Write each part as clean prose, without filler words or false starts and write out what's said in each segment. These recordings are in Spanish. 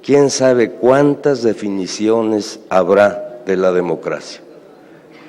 quién sabe cuántas definiciones habrá de la democracia.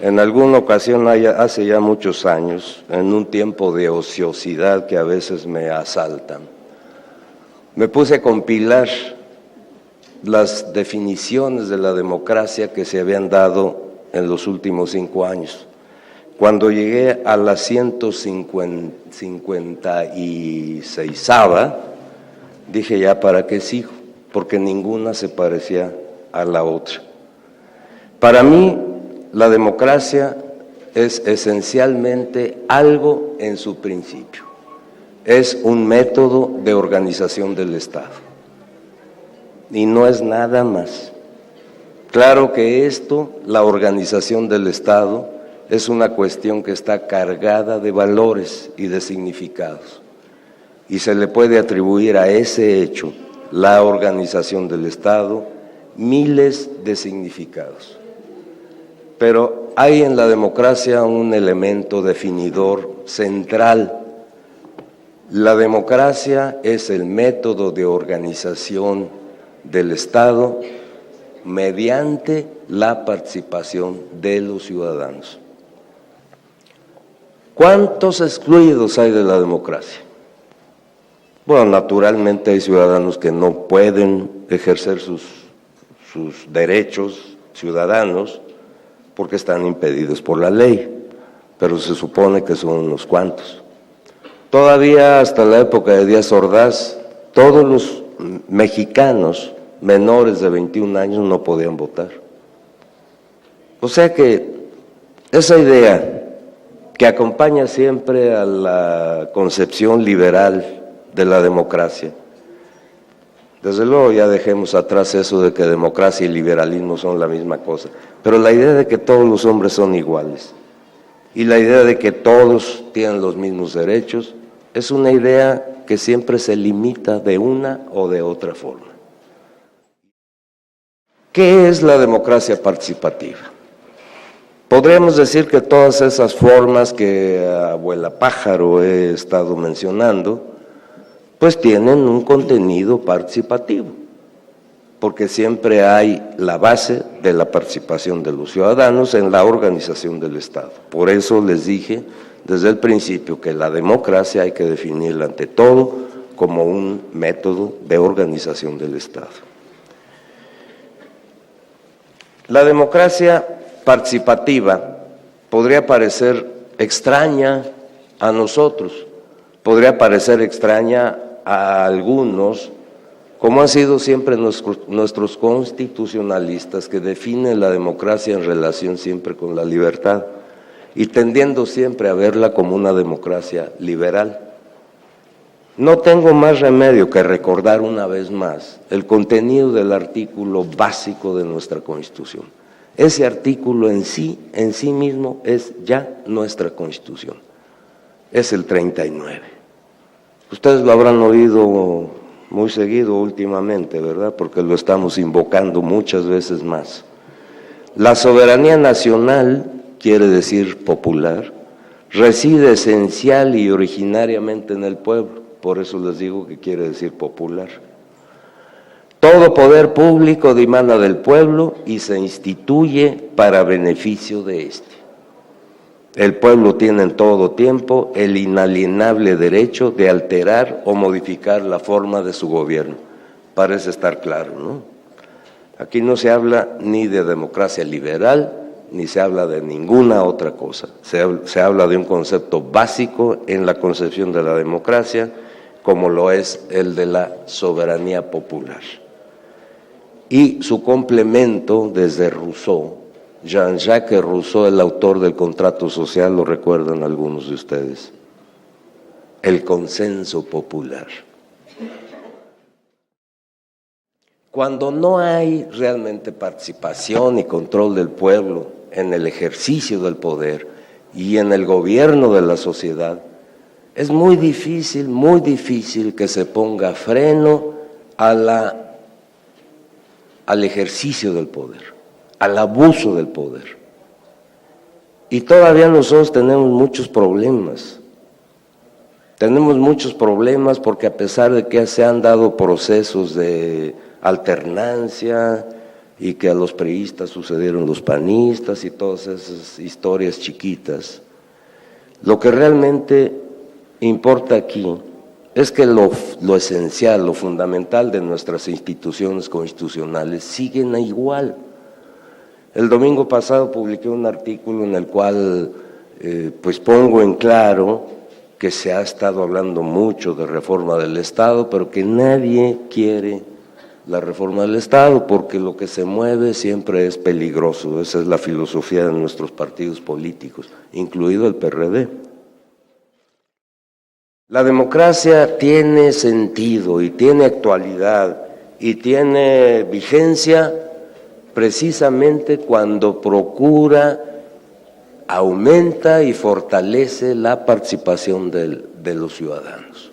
En alguna ocasión, hace ya muchos años, en un tiempo de ociosidad que a veces me asaltan, me puse a compilar las definiciones de la democracia que se habían dado en los últimos 5 años. Cuando llegué a la 156ª, dije ya para qué sigo, porque ninguna se parecía a la otra. Para mí, la democracia es esencialmente algo en su principio. Es un método de organización del Estado. Y no es nada más. Claro que esto, la organización del Estado, es una cuestión que está cargada de valores y de significados. Y se le puede atribuir a ese hecho, la organización del Estado, miles de significados. Pero hay en la democracia un elemento definidor central. La democracia es el método de organización del Estado mediante la participación de los ciudadanos. ¿Cuántos excluidos hay de la democracia? Bueno, naturalmente hay ciudadanos que no pueden ejercer sus derechos ciudadanos porque están impedidos por la ley, pero se supone que son unos cuantos. Todavía hasta la época de Díaz Ordaz, todos los mexicanos menores de 21 años no podían votar. O sea que esa idea que acompaña siempre a la concepción liberal de la democracia, desde luego ya dejemos atrás eso de que democracia y liberalismo son la misma cosa, pero la idea de que todos los hombres son iguales y la idea de que todos tienen los mismos derechos es una idea que siempre se limita de una o de otra forma. ¿Qué es la democracia participativa? Podríamos decir que todas esas formas que abuela pájaro he estado mencionando, pues tienen un contenido participativo, porque siempre hay la base de la participación de los ciudadanos en la organización del Estado. Por eso les dije desde el principio que la democracia hay que definirla ante todo como un método de organización del Estado. La democracia participativa podría parecer extraña a nosotros, podría parecer extraña a algunos, como han sido siempre nuestros constitucionalistas que definen la democracia en relación siempre con la libertad y tendiendo siempre a verla como una democracia liberal. No tengo más remedio que recordar una vez más el contenido del artículo básico de nuestra Constitución. Ese artículo en sí mismo es ya nuestra Constitución, es el 39. Ustedes lo habrán oído muy seguido últimamente, ¿verdad? Porque lo estamos invocando muchas veces más. La soberanía nacional, quiere decir popular, reside esencial y originariamente en el pueblo, por eso les digo que quiere decir popular. Todo poder público dimana del pueblo y se instituye para beneficio de éste. El pueblo tiene en todo tiempo el inalienable derecho de alterar o modificar la forma de su gobierno. Parece estar claro, ¿no? Aquí no se habla ni de democracia liberal, ni se habla de ninguna otra cosa. Se habla de un concepto básico en la concepción de la democracia, como lo es el de la soberanía popular. Y su complemento desde Rousseau, Jean-Jacques Rousseau, el autor del contrato social, lo recuerdan algunos de ustedes, el consenso popular. Cuando no hay realmente participación y control del pueblo en el ejercicio del poder y en el gobierno de la sociedad, es muy difícil que se ponga freno al ejercicio del poder, al abuso del poder. Y todavía nosotros tenemos muchos problemas. Tenemos muchos problemas porque a pesar de que se han dado procesos de alternancia y que a los priistas sucedieron los panistas y todas esas historias chiquitas. Lo que realmente importa aquí es que lo esencial, lo fundamental de nuestras instituciones constitucionales siguen igual. El domingo pasado publiqué un artículo en el cual pues pongo en claro que se ha estado hablando mucho de reforma del Estado, pero que nadie quiere la reforma del Estado porque lo que se mueve siempre es peligroso. Esa es la filosofía de nuestros partidos políticos, incluido el PRD. La democracia tiene sentido y tiene actualidad y tiene vigencia precisamente cuando procura, aumenta y fortalece la participación de los ciudadanos.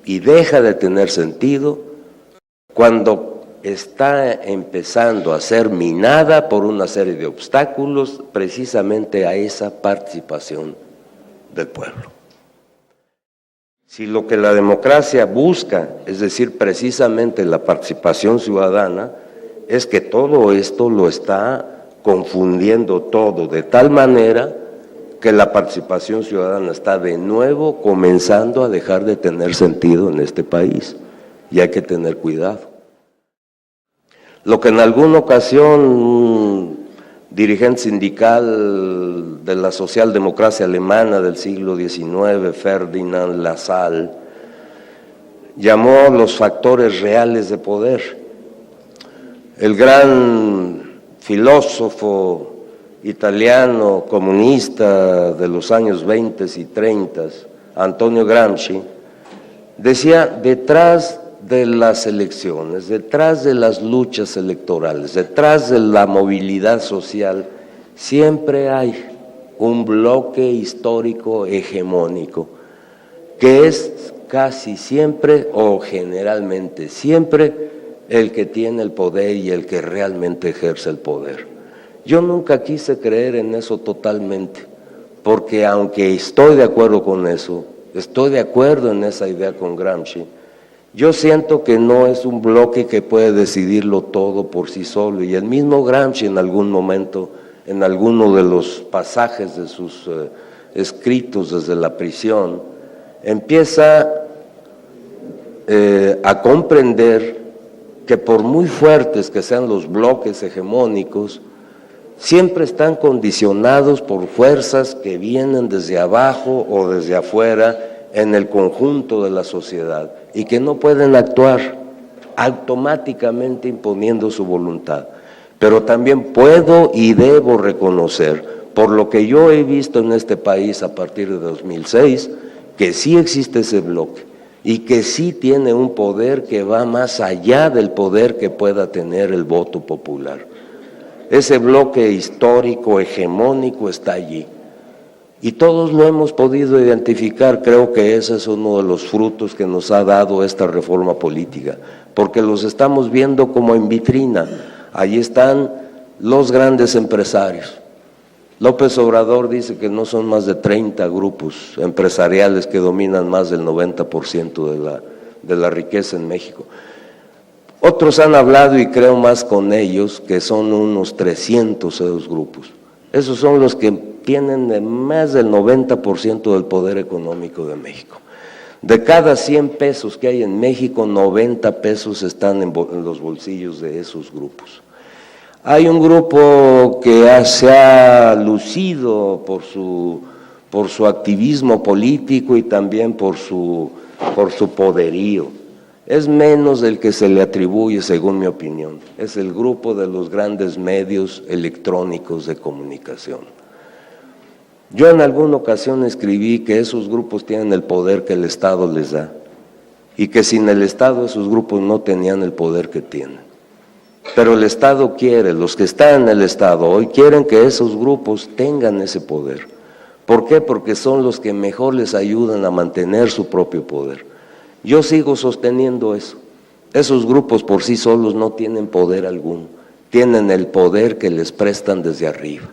Y deja de tener sentido cuando está empezando a ser minada por una serie de obstáculos precisamente a esa participación del pueblo. Si lo que la democracia busca, es decir, precisamente la participación ciudadana, es que todo esto lo está confundiendo todo de tal manera que la participación ciudadana está de nuevo comenzando a dejar de tener sentido en este país y hay que tener cuidado. Lo que en alguna ocasión un dirigente sindical de la socialdemocracia alemana del siglo XIX, Ferdinand Lassalle, llamó los factores reales de poder. El gran filósofo italiano comunista de los años 20 y 30, Antonio Gramsci, decía: detrás de las elecciones, detrás de las luchas electorales, detrás de la movilidad social, siempre hay un bloque histórico hegemónico, que es casi siempre o generalmente siempre el que tiene el poder y el que realmente ejerce el poder. Yo nunca quise creer en eso totalmente, porque aunque estoy de acuerdo con eso, estoy de acuerdo en esa idea con Gramsci, yo siento que no es un bloque que puede decidirlo todo por sí solo, y el mismo Gramsci en algún momento, en alguno de los pasajes de sus escritos desde la prisión, empieza a comprender que por muy fuertes que sean los bloques hegemónicos, siempre están condicionados por fuerzas que vienen desde abajo o desde afuera en el conjunto de la sociedad y que no pueden actuar automáticamente imponiendo su voluntad. Pero también puedo y debo reconocer, por lo que yo he visto en este país a partir de 2006, que sí existe ese bloque y que sí tiene un poder que va más allá del poder que pueda tener el voto popular. Ese bloque histórico, hegemónico, está allí. Y todos lo hemos podido identificar. Creo que ese es uno de los frutos que nos ha dado esta reforma política, porque los estamos viendo como en vitrina. Allí están los grandes empresarios. López Obrador dice que no son más de 30 grupos empresariales que dominan más del 90% de la riqueza en México. Otros han hablado, y creo más con ellos, que son unos 300 esos grupos. Esos son los que tienen más del 90% del poder económico de México. De cada 100 pesos que hay en México, 90 pesos están en los bolsillos de esos grupos. Hay un grupo que se ha lucido por su activismo político y también por su poderío. Es menos del que se le atribuye, según mi opinión. Es el grupo de los grandes medios electrónicos de comunicación. Yo en alguna ocasión escribí que esos grupos tienen el poder que el Estado les da y que sin el Estado esos grupos no tenían el poder que tienen. Pero el Estado quiere, los que están en el Estado hoy quieren que esos grupos tengan ese poder. ¿Por qué? Porque son los que mejor les ayudan a mantener su propio poder. Yo sigo sosteniendo eso. Esos grupos por sí solos no tienen poder alguno, tienen el poder que les prestan desde arriba.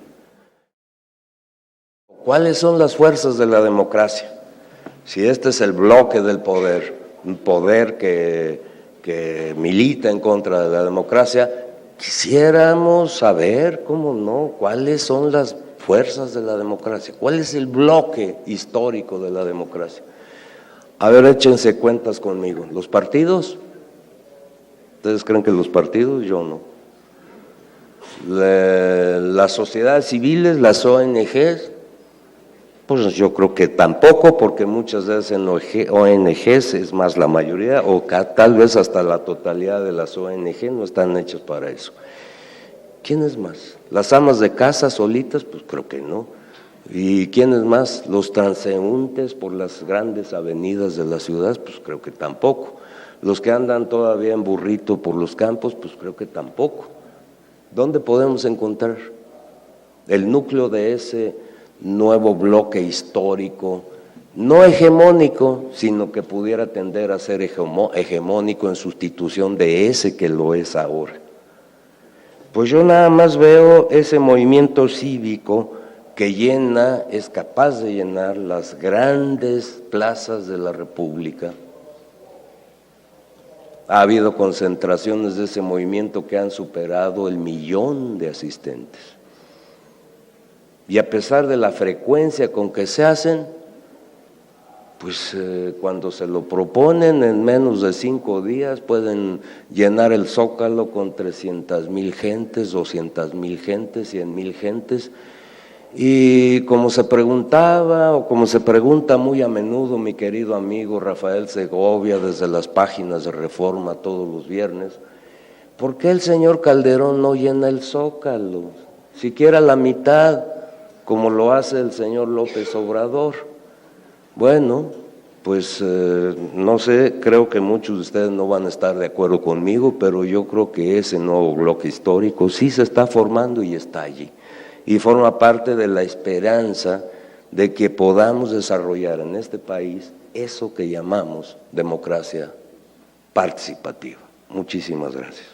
¿Cuáles son las fuerzas de la democracia? Si este es el bloque del poder, un poder que que milita en contra de la democracia, quisiéramos saber, cómo no, cuáles son las fuerzas de la democracia, cuál es el bloque histórico de la democracia. A ver, échense cuentas conmigo. ¿Los partidos? ¿Ustedes creen que los partidos? Yo no. ¿Las sociedades civiles, las ONGs? Pues yo creo que tampoco, porque muchas veces en ONGs es más la mayoría, o tal vez hasta la totalidad de las ONG no están hechas para eso. ¿Quiénes más? ¿Las amas de casa solitas? Pues creo que no. ¿Y quiénes más? ¿Los transeúntes por las grandes avenidas de la ciudad? Pues creo que tampoco. ¿Los que andan todavía en burrito por los campos? Pues creo que tampoco. ¿Dónde podemos encontrar el núcleo de ese nuevo bloque histórico, no hegemónico, sino que pudiera tender a ser hegemónico en sustitución de ese que lo es ahora? Pues yo nada más veo ese movimiento cívico que es capaz de llenar las grandes plazas de la República. Ha habido concentraciones de ese movimiento que han superado el 1.000.000 de asistentes. Y a pesar de la frecuencia con que se hacen, pues cuando se lo proponen en menos de 5 días pueden llenar el Zócalo con 300,000 gentes, 200,000 gentes, 100,000 gentes. Y como se preguntaba o como se pregunta muy a menudo mi querido amigo Rafael Segovia desde las páginas de Reforma todos los viernes, ¿por qué el señor Calderón no llena el Zócalo? Siquiera la mitad, como lo hace el señor López Obrador. Bueno, pues no sé, creo que muchos de ustedes no van a estar de acuerdo conmigo, pero yo creo que ese nuevo bloque histórico sí se está formando y está allí. Y forma parte de la esperanza de que podamos desarrollar en este país eso que llamamos democracia participativa. Muchísimas gracias.